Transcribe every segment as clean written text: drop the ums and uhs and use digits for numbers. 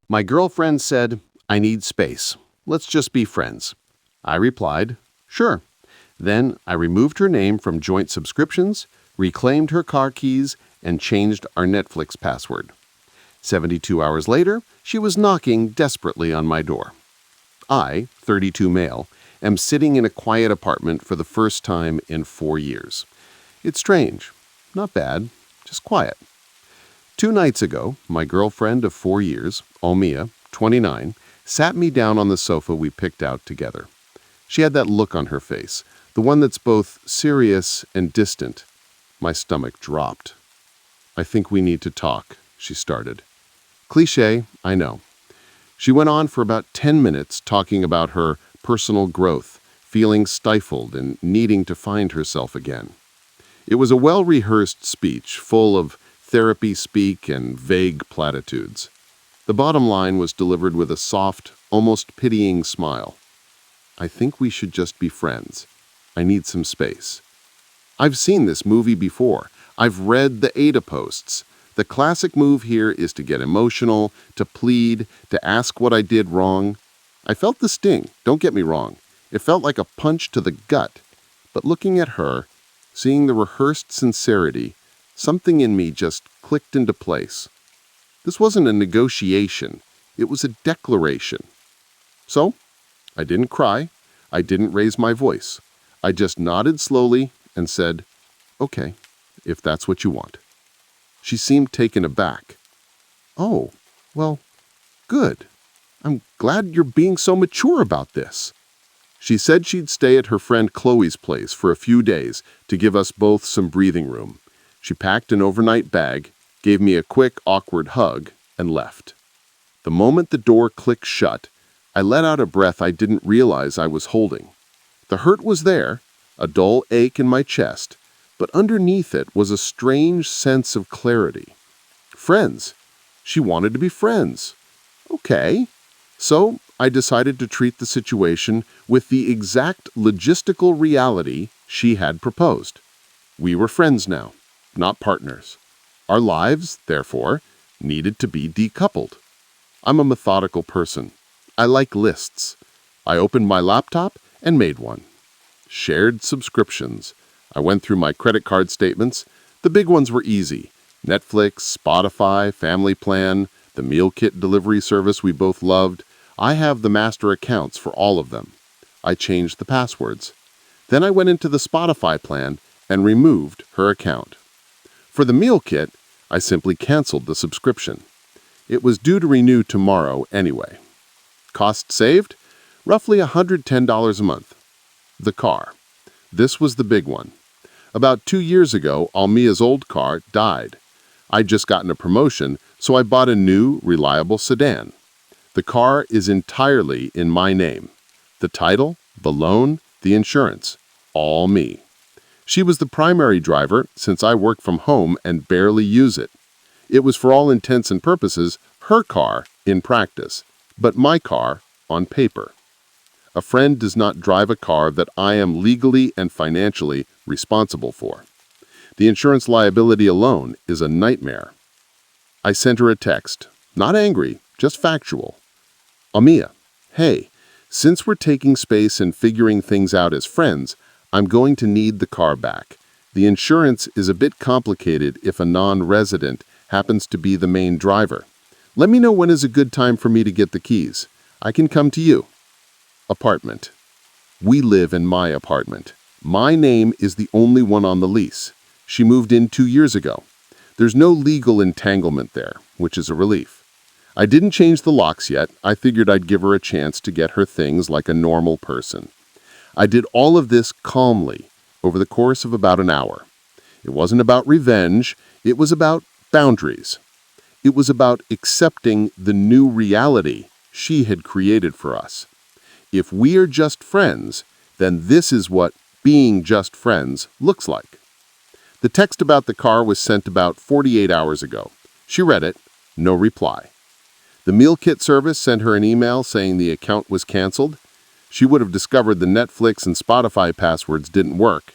My girlfriend said, "I need space. Let's just be friends." I replied, "Sure." Then I removed her name from joint subscriptions, reclaimed her car keys, and changed our Netflix password. 72 hours later, she was knocking desperately on my door. I, 32 male, am sitting in a quiet apartment for the first time in 4 years. It's strange. Not bad. Just quiet. 2 nights ago, my girlfriend of 4 years, Almia, 29, sat me down on the sofa we picked out together. She had that look on her face, the one that's both serious and distant. My stomach dropped. "I think we need to talk," she started. Cliché, I know. She went on for about 10 minutes talking about her personal growth, feeling stifled and needing to find herself again. It was a well-rehearsed speech full of therapy speak and vague platitudes. The bottom line was delivered with a soft, almost pitying smile. "I think we should just be friends. I need some space." I've seen this movie before. I've read the aita posts. The classic move here is to get emotional, to plead, to ask what I did wrong. I felt the sting, don't get me wrong. It felt like a punch to the gut. But looking at her, seeing the rehearsed sincerity, something in me just clicked into place. This wasn't a negotiation. It was a declaration. So, I didn't cry. I didn't raise my voice. I just nodded slowly and said, "Okay, if that's what you want." She seemed taken aback. "Oh, well, good. I'm glad you're being so mature about this." She said she'd stay at her friend Chloe's place for a few days to give us both some breathing room. She packed an overnight bag, gave me a quick, awkward hug, and left. The moment the door clicked shut, I let out a breath I didn't realize I was holding. The hurt was there, a dull ache in my chest, but underneath it was a strange sense of clarity. Friends. She wanted to be friends. Okay. So I decided to treat the situation with the exact logistical reality she had proposed. We were friends now, not partners. Our lives, therefore, needed to be decoupled. I'm a methodical person. I like lists. I opened my laptop and made one. Shared subscriptions. I went through my credit card statements. The big ones were easy. Netflix, Spotify, Family Plan, the meal kit delivery service we both loved. I have the master accounts for all of them. I changed the passwords. Then I went into the Spotify plan and removed her account. For the meal kit, I simply canceled the subscription. It was due to renew tomorrow anyway. Cost saved? Roughly $110 a month. The car. This was the big one. About 2 years ago, Almia's old car died. I'd just gotten a promotion, so I bought a new, reliable sedan. The car is entirely in my name. The title, the loan, the insurance, all me. She was the primary driver since I work from home and barely use it. It was for all intents and purposes her car in practice, but my car on paper. A friend does not drive a car that I am legally and financially responsible for. The insurance liability alone is a nightmare. I sent her a text, not angry, just factual. "Almia, hey, since we're taking space and figuring things out as friends, I'm going to need the car back. The insurance is a bit complicated if a non-resident happens to be the main driver. Let me know when is a good time for me to get the keys. I can come to you." Apartment. We live in my apartment. My name is the only one on the lease. She moved in 2 years ago. There's no legal entanglement there, which is a relief. I didn't change the locks yet. I figured I'd give her a chance to get her things like a normal person. I did all of this calmly over the course of about an hour. It wasn't about revenge. It was about boundaries. It was about accepting the new reality she had created for us. If we are just friends, then this is what being just friends looks like. The text about the car was sent about 48 hours ago. She read it, no reply. The meal kit service sent her an email saying the account was canceled. She would have discovered the Netflix and Spotify passwords didn't work.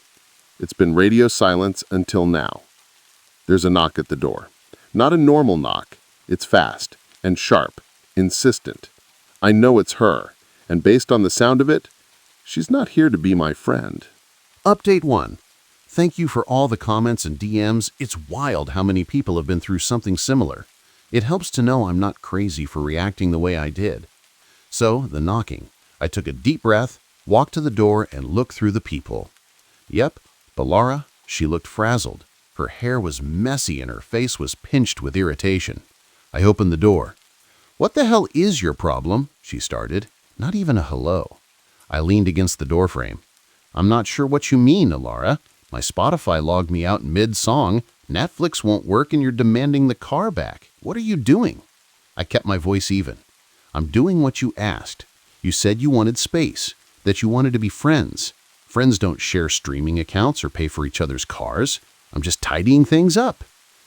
It's been radio silence until now. There's a knock at the door. Not a normal knock. It's fast and sharp, insistent. I know it's her, and based on the sound of it, she's not here to be my friend. Update 1. Thank you for all the comments and DMs. It's wild how many people have been through something similar. It helps to know I'm not crazy for reacting the way I did. So, the knocking. I took a deep breath, walked to the door, and looked through the peephole. Yep, Balara, she looked frazzled. Her hair was messy and her face was pinched with irritation. I opened the door. "What the hell is your problem?" she started. Not even a hello. I leaned against the doorframe. "I'm not sure what you mean, Alara. My Spotify logged me out mid-song. Netflix won't work and you're demanding the car back. What are you doing?" I kept my voice even. "I'm doing what you asked. You said you wanted space, that you wanted to be friends. Friends don't share streaming accounts or pay for each other's cars. I'm just tidying things up."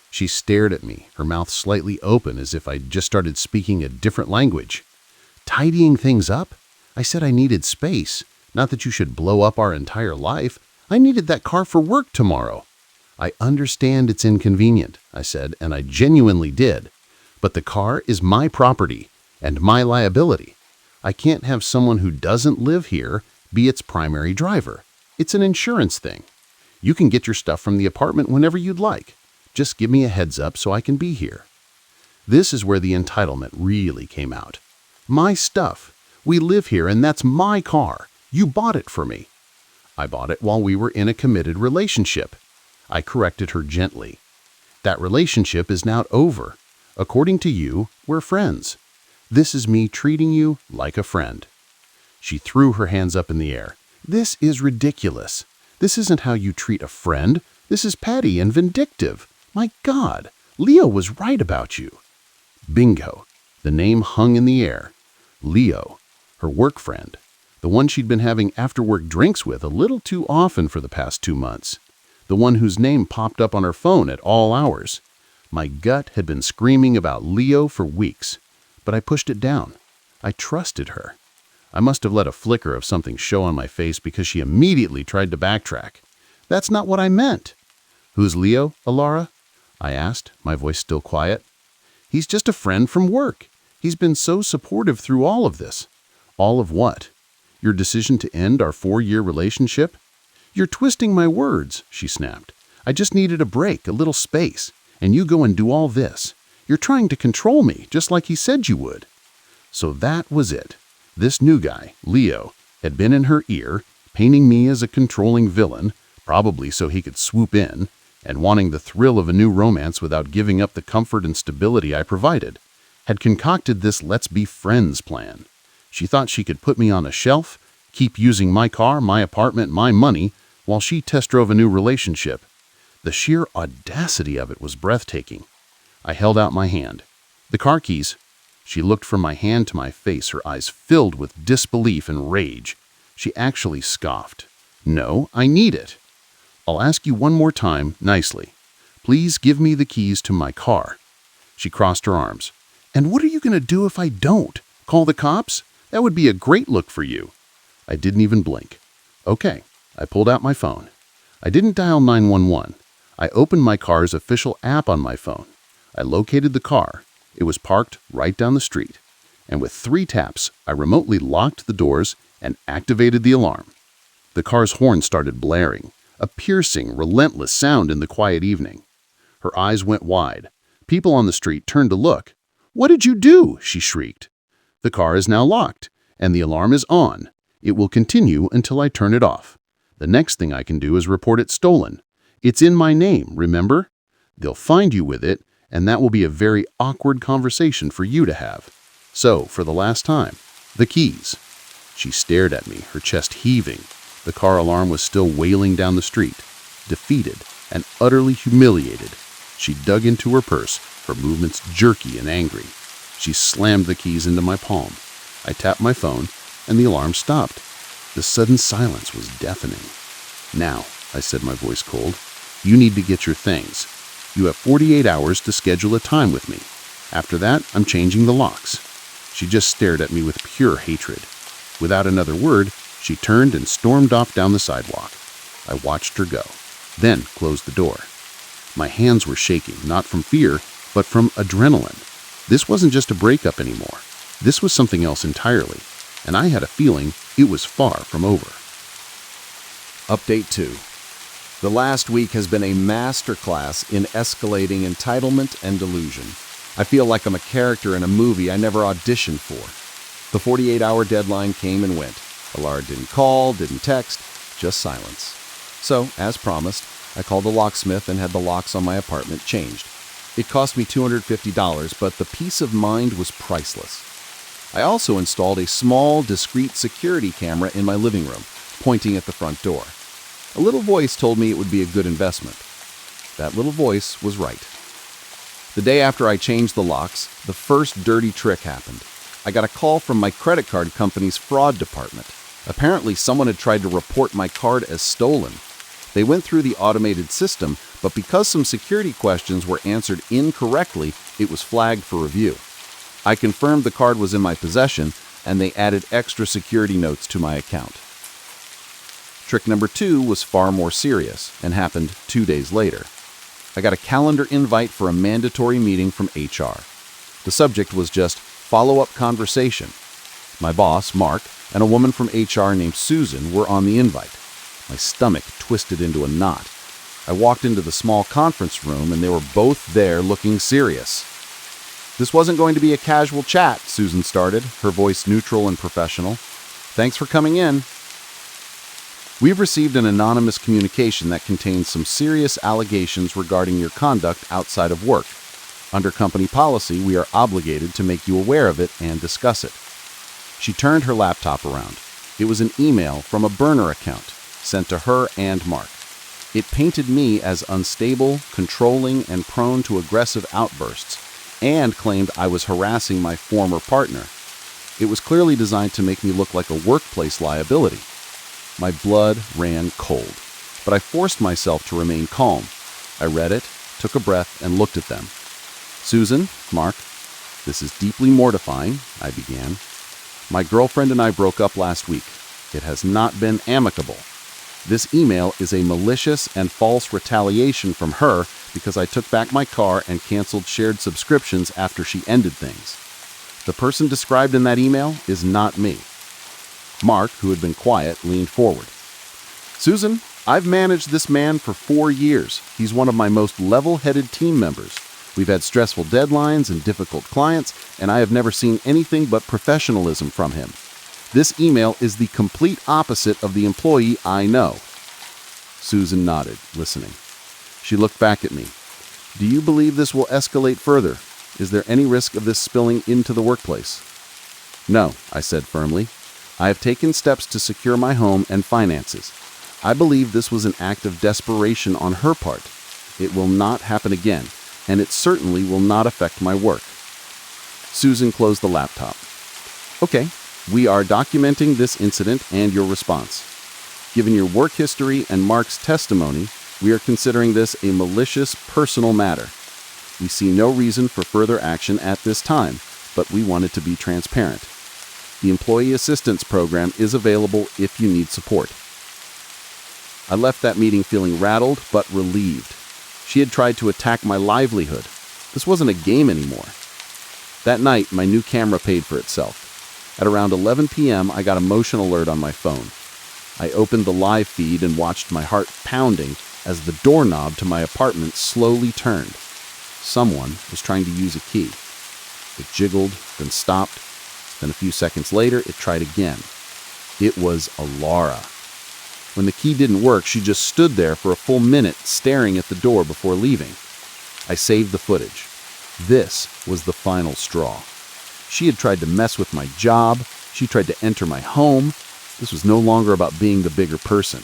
She stared at me, her mouth slightly open as if I'd just started speaking a different language. "Tidying things up? I said I needed space, not that you should blow up our entire life. I needed that car for work tomorrow." "I understand it's inconvenient," I said, and I genuinely did. "But the car is my property and my liability. I can't have someone who doesn't live here be its primary driver. It's an insurance thing. You can get your stuff from the apartment whenever you'd like. Just give me a heads up so I can be here." This is where the entitlement really came out. "My stuff. We live here and that's my car. You bought it for me." "I bought it while we were in a committed relationship." I corrected her gently. "That relationship is now over. According to you, we're friends. This is me treating you like a friend." She threw her hands up in the air. "This is ridiculous. This isn't how you treat a friend. This is petty and vindictive. My God, Leo was right about you." Bingo. The name hung in the air. Leo, her work friend, the one she'd been having after-work drinks with a little too often for the past 2 months, the one whose name popped up on her phone at all hours. My gut had been screaming about Leo for weeks, but I pushed it down. I trusted her. I must have let a flicker of something show on my face because she immediately tried to backtrack. "That's not what I meant." "Who's Leo, Alara?" I asked, my voice still quiet. "He's just a friend from work. He's been so supportive through all of this." "All of what? Your decision to end our 4-year relationship?" "You're twisting my words," she snapped. "I just needed a break, a little space, and you go and do all this. You're trying to control me, just like he said you would." So that was it. This new guy, Leo, had been in her ear, painting me as a controlling villain, probably so he could swoop in, and wanting the thrill of a new romance without giving up the comfort and stability I provided, had concocted this let's be friends plan. She thought she could put me on a shelf, keep using my car, my apartment, my money, while she test drove a new relationship. The sheer audacity of it was breathtaking. I held out my hand. "The car keys." She looked from my hand to my face, her eyes filled with disbelief and rage. She actually scoffed. "No, I need it." "I'll ask you one more time, nicely. Please give me the keys to my car." She crossed her arms. "And what are you going to do if I don't? Call the cops? That would be a great look for you." I didn't even blink. "Okay." I pulled out my phone. I didn't dial 911. I opened my car's official app on my phone. I located the car. It was parked right down the street. And with 3 taps, I remotely locked the doors and activated the alarm. The car's horn started blaring, a piercing, relentless sound in the quiet evening. Her eyes went wide. People on the street turned to look. "What did you do?" she shrieked. "The car is now locked, and the alarm is on. It will continue until I turn it off. The next thing I can do is report it stolen. It's in my name, remember? They'll find you with it, and that will be a very awkward conversation for you to have. So, for the last time, the keys." She stared at me, her chest heaving. The car alarm was still wailing down the street. Defeated and utterly humiliated, she dug into her purse, her movements jerky and angry. She slammed the keys into my palm. I tapped my phone, and the alarm stopped. The sudden silence was deafening. "Now," I said, my voice cold, "you need to get your things. You have 48 hours to schedule a time with me. After that, I'm changing the locks." She just stared at me with pure hatred. Without another word, she turned and stormed off down the sidewalk. I watched her go, then closed the door. My hands were shaking, not from fear, but from adrenaline. This wasn't just a breakup anymore. This was something else entirely, and I had a feeling it was far from over. Update 2. The last week has been a masterclass in escalating entitlement and delusion. I feel like I'm a character in a movie I never auditioned for. The 48-hour deadline came and went. Alara didn't call, didn't text, just silence. So, as promised, I called the locksmith and had the locks on my apartment changed. It cost me $250, but the peace of mind was priceless. I also installed a small, discreet security camera in my living room, pointing at the front door. A little voice told me it would be a good investment. That little voice was right. The day after I changed the locks, the first dirty trick happened. I got a call from my credit card company's fraud department. Apparently, someone had tried to report my card as stolen. They went through the automated system, but because some security questions were answered incorrectly, it was flagged for review. I confirmed the card was in my possession, and they added extra security notes to my account. Trick number 2 was far more serious and happened 2 days later. I got a calendar invite for a mandatory meeting from HR. The subject was just follow-up conversation. My boss, Mark, and a woman from HR named Susan were on the invite. My stomach twisted into a knot. I walked into the small conference room and they were both there looking serious. "This wasn't going to be a casual chat," Susan started, her voice neutral and professional. "Thanks for coming in." "We've received an anonymous communication that contains some serious allegations regarding your conduct outside of work. Under company policy, we are obligated to make you aware of it and discuss it." She turned her laptop around. It was an email from a burner account, sent to her and Mark. It painted me as unstable, controlling, and prone to aggressive outbursts, and claimed I was harassing my former partner. It was clearly designed to make me look like a workplace liability. My blood ran cold, but I forced myself to remain calm. I read it, took a breath, and looked at them. "Susan, Mark, this is deeply mortifying," I began. "My girlfriend and I broke up last week. It has not been amicable. This email is a malicious and false retaliation from her because I took back my car and canceled shared subscriptions after she ended things. The person described in that email is not me." Mark, who had been quiet, leaned forward. "Susan, I've managed this man for 4 years. He's one of my most level-headed team members. We've had stressful deadlines and difficult clients, and I have never seen anything but professionalism from him. This email is the complete opposite of the employee I know." Susan nodded, listening. She looked back at me. "Do you believe this will escalate further? Is there any risk of this spilling into the workplace?" "No," I said firmly. "I have taken steps to secure my home and finances. I believe this was an act of desperation on her part. It will not happen again, and it certainly will not affect my work." Susan closed the laptop. "Okay. We are documenting this incident and your response. Given your work history and Mark's testimony, we are considering this a malicious personal matter. We see no reason for further action at this time, but we wanted to be transparent. The Employee Assistance Program is available if you need support." I left that meeting feeling rattled but relieved. She had tried to attack my livelihood. This wasn't a game anymore. That night, my new camera paid for itself. At around 11 p.m., I got a motion alert on my phone. I opened the live feed and watched my heart pounding as the doorknob to my apartment slowly turned. Someone was trying to use a key. It jiggled, then stopped. Then a few seconds later, it tried again. It was Alara. When the key didn't work, she just stood there for a full minute staring at the door before leaving. I saved the footage. This was the final straw. She had tried to mess with my job. She tried to enter my home. This was no longer about being the bigger person.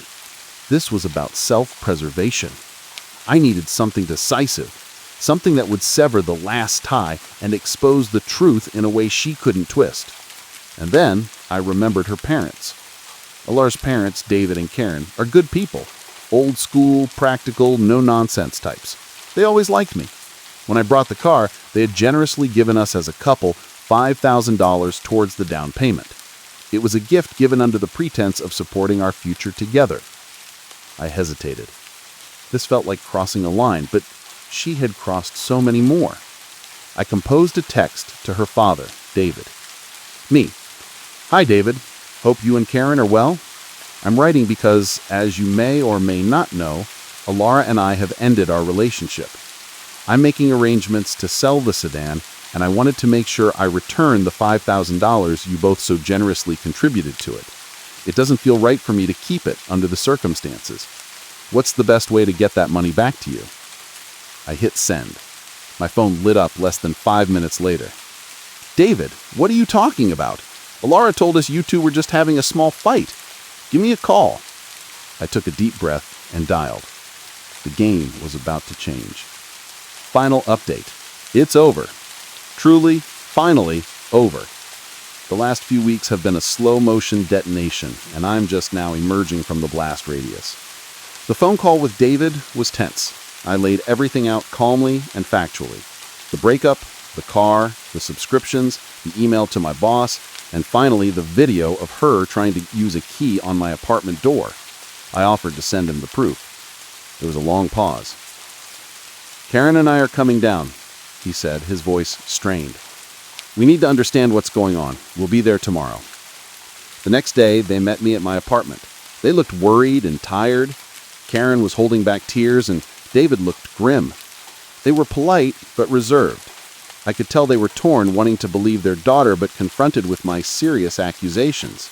This was about self-preservation. I needed something decisive, something that would sever the last tie and expose the truth in a way she couldn't twist. And then I remembered her parents. Alara's parents, David and Karen, are good people. Old school, practical, no-nonsense types. They always liked me. When I brought the car, they had generously given us as a couple $5,000 towards the down payment. It was a gift given under the pretense of supporting our future together. I hesitated. This felt like crossing a line, but she had crossed so many more. I composed a text to her father, David. Me. Hi, David. Hope you and Karen are well. I'm writing because, as you may or may not know, Alara and I have ended our relationship. I'm making arrangements to sell the sedan, and I wanted to make sure I return the $5,000 you both so generously contributed to it. It doesn't feel right for me to keep it under the circumstances. What's the best way to get that money back to you? I hit send. My phone lit up less than 5 minutes later. David, what are you talking about? Alara told us you two were just having a small fight. Give me a call. I took a deep breath and dialed. The game was about to change. Final update. It's over. Truly, finally, over. The last few weeks have been a slow-motion detonation, and I'm just now emerging from the blast radius. The phone call with David was tense. I laid everything out calmly and factually. The breakup, the car, the subscriptions, the email to my boss, and finally the video of her trying to use a key on my apartment door. I offered to send him the proof. There was a long pause. Karen and I are coming down, he said, his voice strained. We need to understand what's going on. We'll be there tomorrow. The next day, they met me at my apartment. They looked worried and tired. Karen was holding back tears, and David looked grim. They were polite, but reserved. I could tell they were torn, wanting to believe their daughter, but confronted with my serious accusations.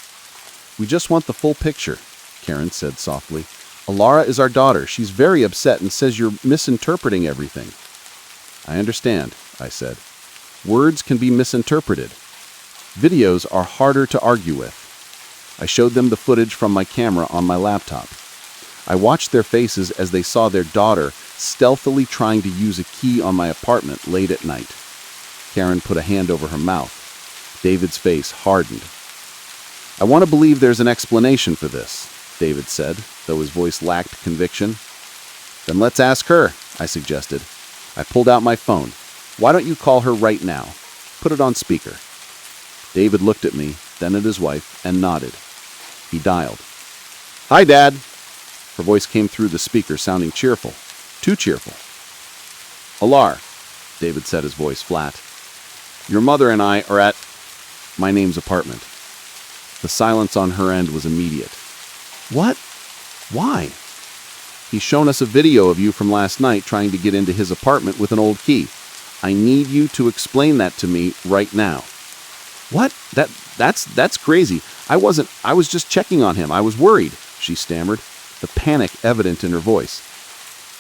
We just want the full picture, Karen said softly. Alara is our daughter. She's very upset and says you're misinterpreting everything. I understand, I said. Words can be misinterpreted. Videos are harder to argue with. I showed them the footage from my camera on my laptop. I watched their faces as they saw their daughter stealthily trying to use a key on my apartment late at night. Karen put a hand over her mouth. David's face hardened. I want to believe there's an explanation for this, David said, though his voice lacked conviction. Then let's ask her, I suggested. I pulled out my phone. Why don't you call her right now? Put it on speaker. David looked at me, then at his wife, and nodded. He dialed. Hi, Dad. Her voice came through the speaker, sounding cheerful. Too cheerful. Alar, David said, his voice flat. Your mother and I are at my name's apartment. The silence on her end was immediate. What? Why? He's shown us a video of you from last night trying to get into his apartment with an old key. I need you to explain that to me right now. What? That's crazy. I was just checking on him. I was worried, she stammered, the panic evident in her voice.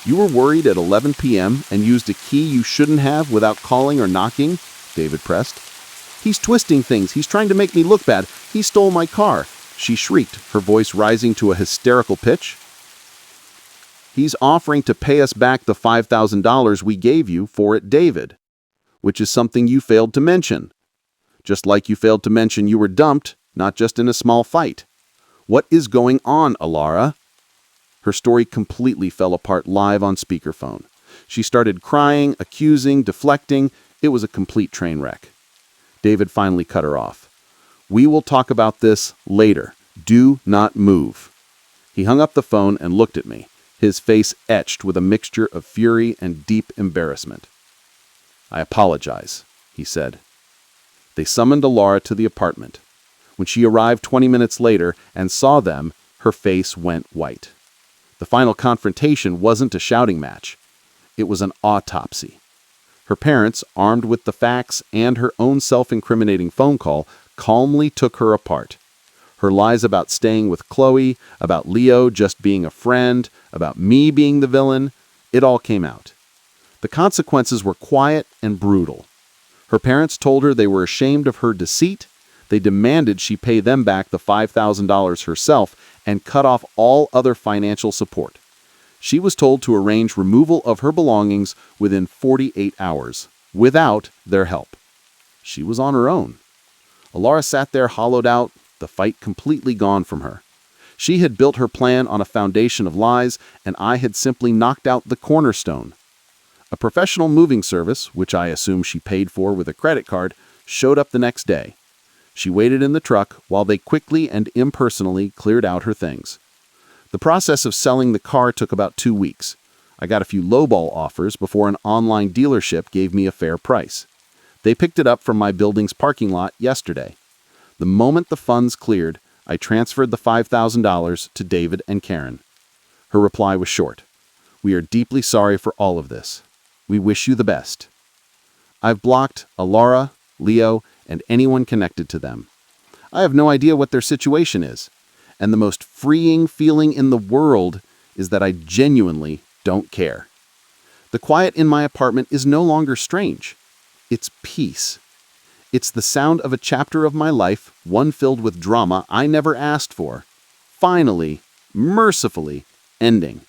You were worried at 11 p.m. and used a key you shouldn't have without calling or knocking? David pressed. He's twisting things. He's trying to make me look bad. He stole my car, she shrieked, her voice rising to a hysterical pitch. He's offering to pay us back the $5,000 we gave you for it, David, which is something you failed to mention. Just like you failed to mention you were dumped, not just in a small fight. What is going on, Alara? Her story completely fell apart live on speakerphone. She started crying, accusing, deflecting. It was a complete train wreck. David finally cut her off. We will talk about this later. Do not move. He hung up the phone and looked at me, his face etched with a mixture of fury and deep embarrassment. I apologize, he said. They summoned Alara to the apartment. When she arrived 20 minutes later and saw them, her face went white. The final confrontation wasn't a shouting match. It was an autopsy. Her parents, armed with the facts and her own self-incriminating phone call, calmly took her apart. Her lies about staying with Chloe, about Leo just being a friend, about me being the villain, it all came out. The consequences were quiet and brutal. Her parents told her they were ashamed of her deceit. They demanded she pay them back the $5,000 herself and cut off all other financial support. She was told to arrange removal of her belongings within 48 hours, without their help. She was on her own. Alara sat there hollowed out, the fight completely gone from her. She had built her plan on a foundation of lies, and I had simply knocked out the cornerstone. A professional moving service, which I assume she paid for with a credit card, showed up the next day. She waited in the truck while they quickly and impersonally cleared out her things. The process of selling the car took about 2 weeks. I got a few lowball offers before an online dealership gave me a fair price. They picked it up from my building's parking lot yesterday. The moment the funds cleared, I transferred the $5,000 to David and Karen. Her reply was short. "We are deeply sorry for all of this. We wish you the best." I've blocked Alara, Leo, and anyone connected to them. I have no idea what their situation is, and the most freeing feeling in the world is that I genuinely don't care. The quiet in my apartment is no longer strange. It's peace. It's the sound of a chapter of my life, one filled with drama I never asked for, finally, mercifully, ending.